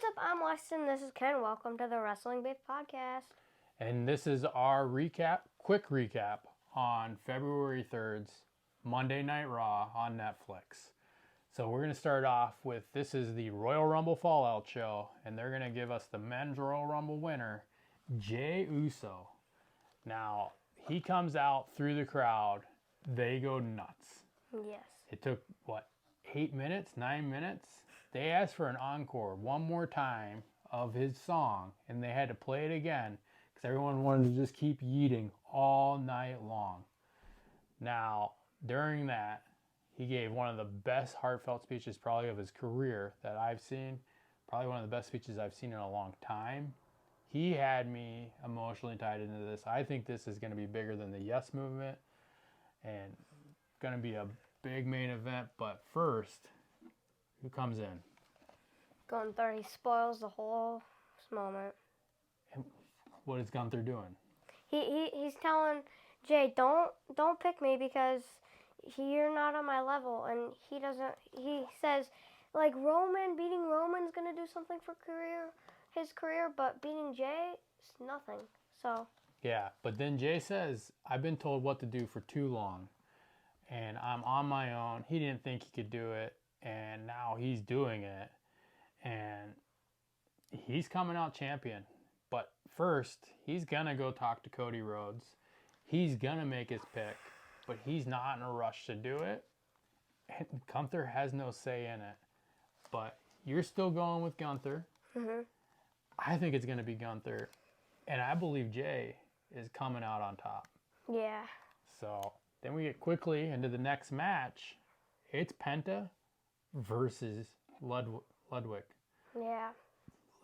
What's up? I'm Weston. This is Ken. Welcome to the Wrestling Beef Podcast. And this is our quick recap on February 3rd's Monday Night Raw on Netflix. So we're going to start off with, this is the Royal Rumble Fallout show, and they're going to give us the Men's Royal Rumble winner, Jey Uso. Now, he comes out through the crowd. They go nuts. Yes. It took, 8 minutes, 9 minutes? They asked for an encore one more time of his song, and they had to play it again because everyone wanted to just keep yeeting all night long. Now, during that, he gave one of the best heartfelt speeches probably of his career that I've seen. Probably one of the best speeches I've seen in a long time. He had me emotionally tied into this. I think this is going to be bigger than the Yes Movement and going to be a big main event. But first, who comes in? Gunther, he spoils the whole moment. And what is Gunther doing? He's telling Jey, don't pick me because you're not on my level, and he says like beating Roman's gonna do something for his career, but beating Jey is nothing. So yeah, but then Jey says, I've been told what to do for too long, and I'm on my own. He didn't think he could do it, and now he's doing it, and he's coming out champion. But first, he's gonna go talk to Cody Rhodes. He's gonna make his pick, but he's not in a rush to do it. And Gunther has no say in it. But you're still going with Gunther. Mm-hmm. I think it's gonna be Gunther, and I believe Jey is coming out on top. Yeah. So then we get quickly into the next match. It's Penta versus Ludwig. Yeah.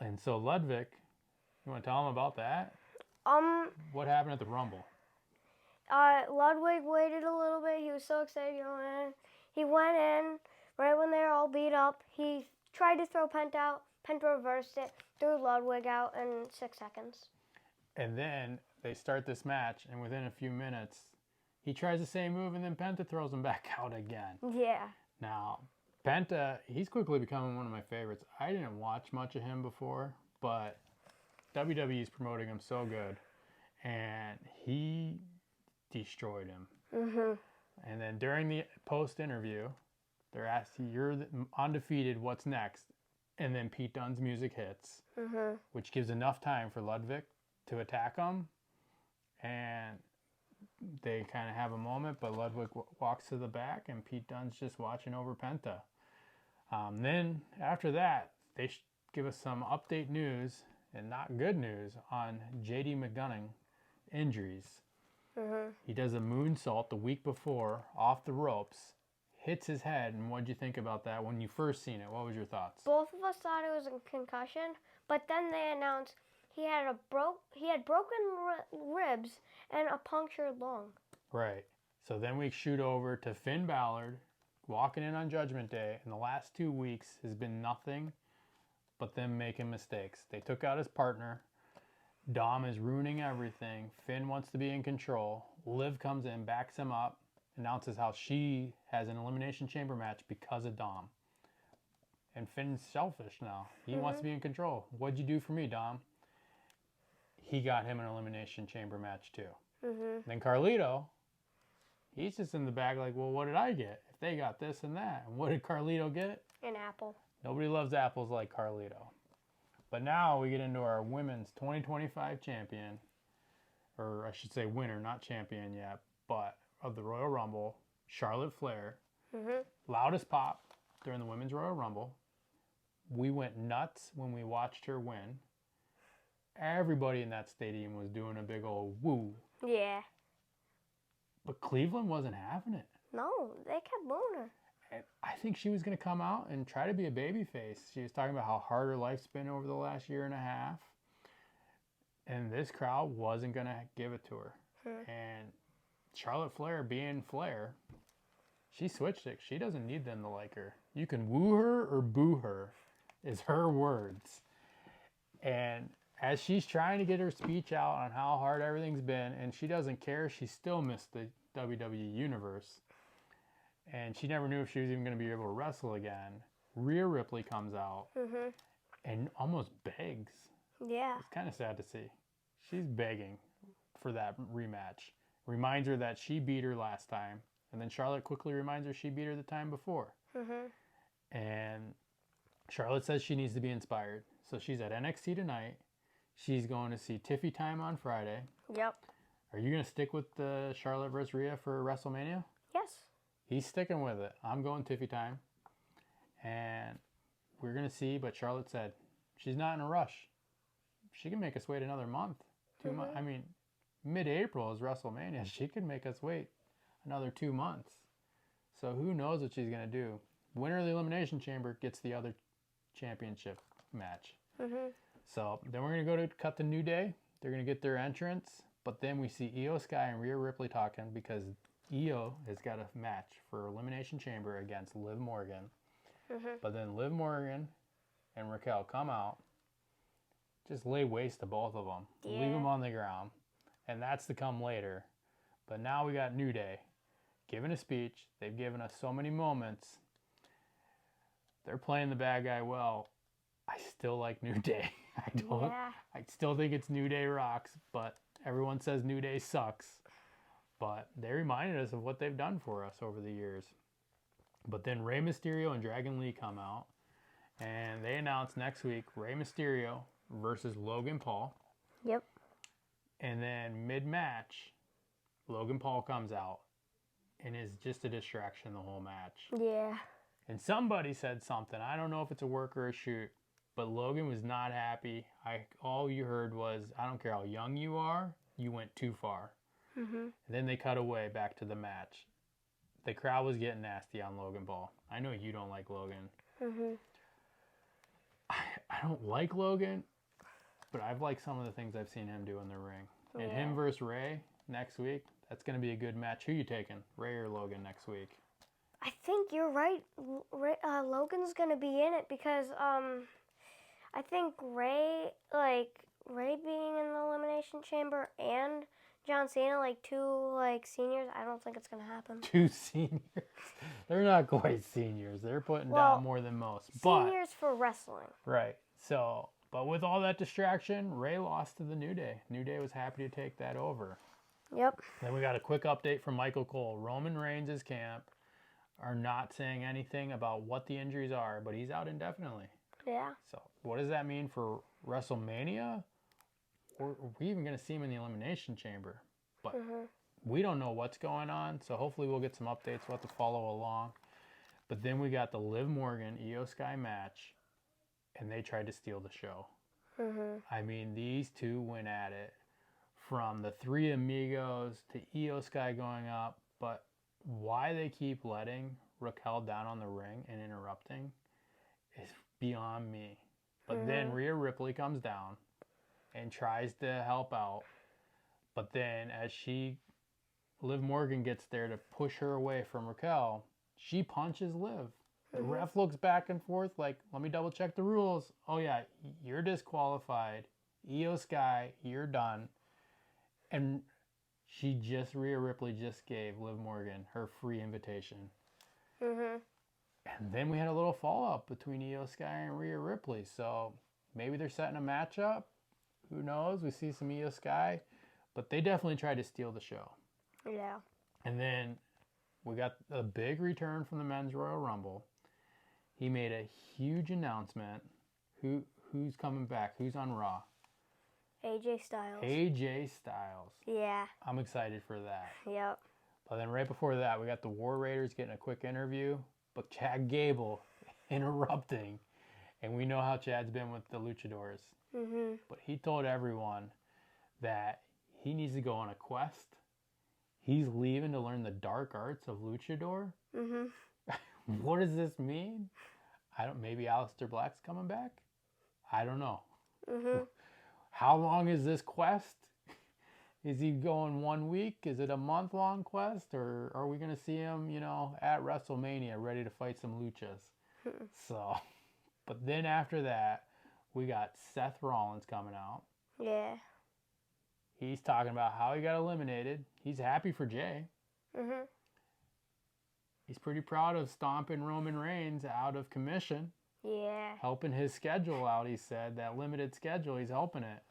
And so Ludwig, you want to tell him about that? What happened at the Rumble? Ludwig waited a little bit. He was so excited going in. He went in right when they were all beat up. He tried to throw Penta out. Penta reversed it, threw Ludwig out in 6 seconds. And then they start this match, and within a few minutes, he tries the same move, and then Penta throws him back out again. Yeah. Now, Penta, he's quickly becoming one of my favorites. I didn't watch much of him before, but WWE is promoting him so good, and he destroyed him. Mm-hmm. And then during the post-interview, they're asked, you're undefeated, what's next? And then Pete Dunne's music hits, which gives enough time for Ludwig to attack him, and they kind of have a moment, but Ludwig walks to the back, and Pete Dunne's just watching over Penta. Then, after that, they give us some update news, and not good news, on J.D. McDonough injuries. He does a moonsault the week before, off the ropes, hits his head, and what did you think about that when you first seen it? What was your thoughts? Both of us thought it was a concussion, but then they announced he had broken ribs and a punctured lung. Right. So then we shoot over to Finn Balor walking in on Judgment Day, and the last 2 weeks has been nothing but them making mistakes. They took out his partner. Dom is ruining everything. Finn wants to be in control. Liv comes in, backs him up, announces how she has an Elimination Chamber match because of Dom. And Finn's selfish now. He wants to be in control. What'd you do for me, Dom? He got him an Elimination Chamber match too. Then Carlito, he's just in the back like, well, what did I get? If they got this and that. And what did Carlito get? An apple. Nobody loves apples like Carlito. But now we get into our women's 2025 champion, or I should say winner, not champion yet, but of the Royal Rumble, Charlotte Flair. Loudest pop during the Women's Royal Rumble. We went nuts when we watched her win. Everybody in that stadium was doing a big old woo. Yeah. But Cleveland wasn't having it. No, they kept booing her. And I think she was going to come out and try to be a babyface. She was talking about how hard her life's been over the last year and a half. And this crowd wasn't going to give it to her. And Charlotte Flair, being Flair, she switched it. She doesn't need them to like her. You can woo her or boo her, is her words. And as she's trying to get her speech out on how hard everything's been, and she doesn't care, she still missed the WWE Universe. And she never knew if she was even going to be able to wrestle again. Rhea Ripley comes out, and almost begs. Yeah. It's kind of sad to see. She's begging for that rematch. Reminds her that she beat her last time. And then Charlotte quickly reminds her she beat her the time before. And Charlotte says she needs to be inspired. So she's at NXT tonight. She's going to see Tiffy Time on Friday. Yep. Are you going to stick with the Charlotte versus Rhea for WrestleMania? Yes. He's sticking with it. I'm going Tiffy Time. And we're going to see, but Charlotte said she's not in a rush. She can make us wait another month. 2 months. I mean, mid-April is WrestleMania. She could make us wait another 2 months. So who knows what she's going to do. Winner of the Elimination Chamber gets the other championship match. So then we're going to go to cut the New Day. They're going to get their entrance. But then we see Io Sky and Rhea Ripley talking because Io has got a match for Elimination Chamber against Liv Morgan. But then Liv Morgan and Raquel come out, just lay waste to both of them, leave them on the ground, and that's to come later. But now we got New Day giving a speech. They've given us so many moments. They're playing the bad guy well. I still like New Day. I still think it's New Day rocks, but everyone says New Day sucks. But they reminded us of what they've done for us over the years. But then Rey Mysterio and Dragon Lee come out, and they announce next week Rey Mysterio versus Logan Paul. Yep. And then mid-match, Logan Paul comes out and is just a distraction the whole match. Yeah. And somebody said something. I don't know if it's a work or a shoot, but Logan was not happy. All you heard was, I don't care how young you are, you went too far. And then they cut away back to the match. The crowd was getting nasty on Logan Paul. I know you don't like Logan. I don't like Logan, but I've liked some of the things I've seen him do in the ring. And him versus Ray next week, that's going to be a good match. Who you taking, Ray or Logan next week? I think you're right. Logan's going to be in it because I think Ray being in the Elimination Chamber and John Cena, two seniors, I don't think it's going to happen. 2 seniors? They're not quite seniors. They're putting down more than most. Seniors for wrestling. Right. So, but with all that distraction, Ray lost to the New Day. New Day was happy to take that over. Yep. Then we got a quick update from Michael Cole. Roman Reigns' camp are not saying anything about what the injuries are, but he's out indefinitely. Yeah. So, what does that mean for WrestleMania? Or are we even going to see him in the Elimination Chamber? But we don't know what's going on, so hopefully we'll get some updates. We'll have to follow along. But then we got the Liv Morgan Io Sky match, and they tried to steal the show. I mean, these two went at it from the Three Amigos to Io Sky going up, but why they keep letting Raquel down on the ring and interrupting is beyond me. But then Rhea Ripley comes down and tries to help out. But then as Liv Morgan gets there to push her away from Raquel, she punches Liv. The ref looks back and forth like, let me double check the rules. Oh yeah, you're disqualified. Io Sky, you're done. And Rhea Ripley just gave Liv Morgan her free invitation. And then we had a little fallout between Io Sky and Rhea Ripley. So maybe they're setting a match up. Who knows? We see some Io Sky. But they definitely tried to steal the show. Yeah. And then we got a big return from the Men's Royal Rumble. He made a huge announcement. Who's coming back? Who's on Raw? AJ Styles. AJ Styles. Yeah. I'm excited for that. Yep. But then right before that, we got the War Raiders getting a quick interview. But Chad Gable interrupting. And we know how Chad's been with the Luchadors. But he told everyone that he needs to go on a quest. He's leaving to learn the dark arts of Luchador. What does this mean? Maybe Aleister Black's coming back? I don't know. How long is this quest? Is he going 1 week? Is it a month-long quest? Or are we going to see him, at WrestleMania ready to fight some luchas? So, but then after that, we got Seth Rollins coming out. Yeah. He's talking about how he got eliminated. He's happy for Jay. He's pretty proud of stomping Roman Reigns out of commission. Yeah. Helping his schedule out, he said. That limited schedule, he's helping it.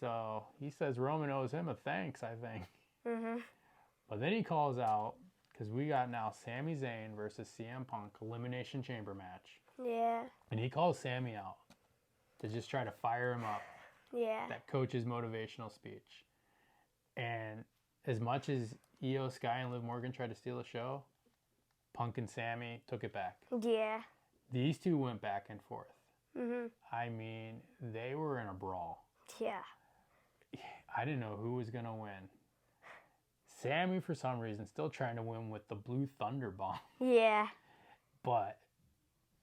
So he says Roman owes him a thanks, I think. Mhm. But then he calls out, because we got now Sami Zayn versus CM Punk Elimination Chamber match. Yeah. And he calls Sami out to just try to fire him up. Yeah. That coach's motivational speech. And as much as Io Sky and Liv Morgan tried to steal the show, Punk and Sami took it back. Yeah. These two went back and forth. Mhm. I mean, they were in a brawl. Yeah. I didn't know who was going to win. Sami, for some reason, still trying to win with the Blue Thunder Bomb. Yeah. But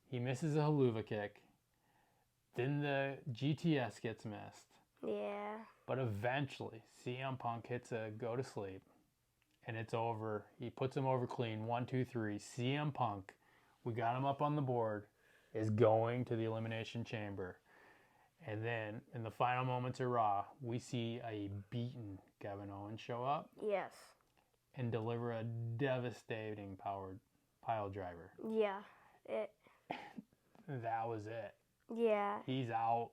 he misses a haluva kick. Then the GTS gets missed. Yeah. But eventually, CM Punk hits a go to sleep. And it's over. He puts him over clean. 1, 2, 3. CM Punk, we got him up on the board, is going to the Elimination Chamber. And then, in the final moments of Raw, we see a beaten Kevin Owens show up Yes. and deliver a devastating powered pile driver. Yeah. That was it. Yeah. He's out.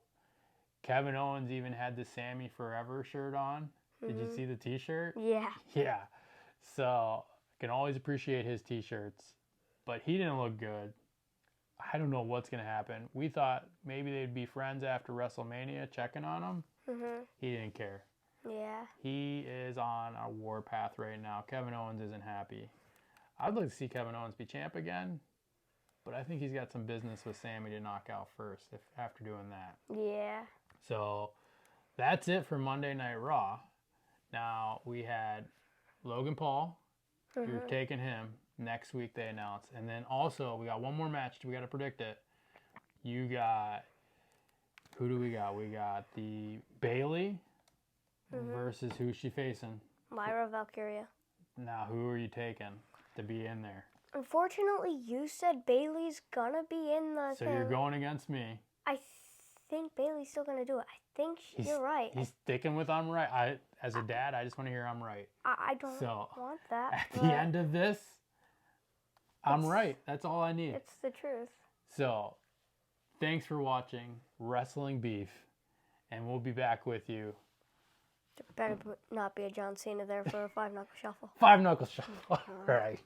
Kevin Owens even had the Sammy Forever shirt on. Did you see the t-shirt? Yeah. Yeah. So, I can always appreciate his t-shirts. But he didn't look good. I don't know what's going to happen. We thought maybe they'd be friends after WrestleMania, checking on him. Mhm. He didn't care. Yeah. He is on a warpath right now. Kevin Owens isn't happy. I'd like to see Kevin Owens be champ again, but I think he's got some business with Sammy to knock out first after doing that. Yeah. So that's it for Monday Night Raw. Now we had Logan Paul. You're taking him. Next week they announce. And then also we got one more match. We got to predict it. You got, who do we got? We got the Bailey versus who's she facing? Lyra Valkyria. Now who are you taking to be in there? Unfortunately, you said Bailey's gonna be in the So thing. you're going against me. I think Bailey's still gonna do it. I think you're right. He's sticking with I'm right. As a dad, I just want to hear I'm right. I don't So, want that. At but the end of this, I'm right. That's all I need. it's the truth. So, thanks for watching Wrestling Beef, and we'll be back with you. There better not be a John Cena there for a 5-knuckle shuffle. 5 knuckle shuffle. All right.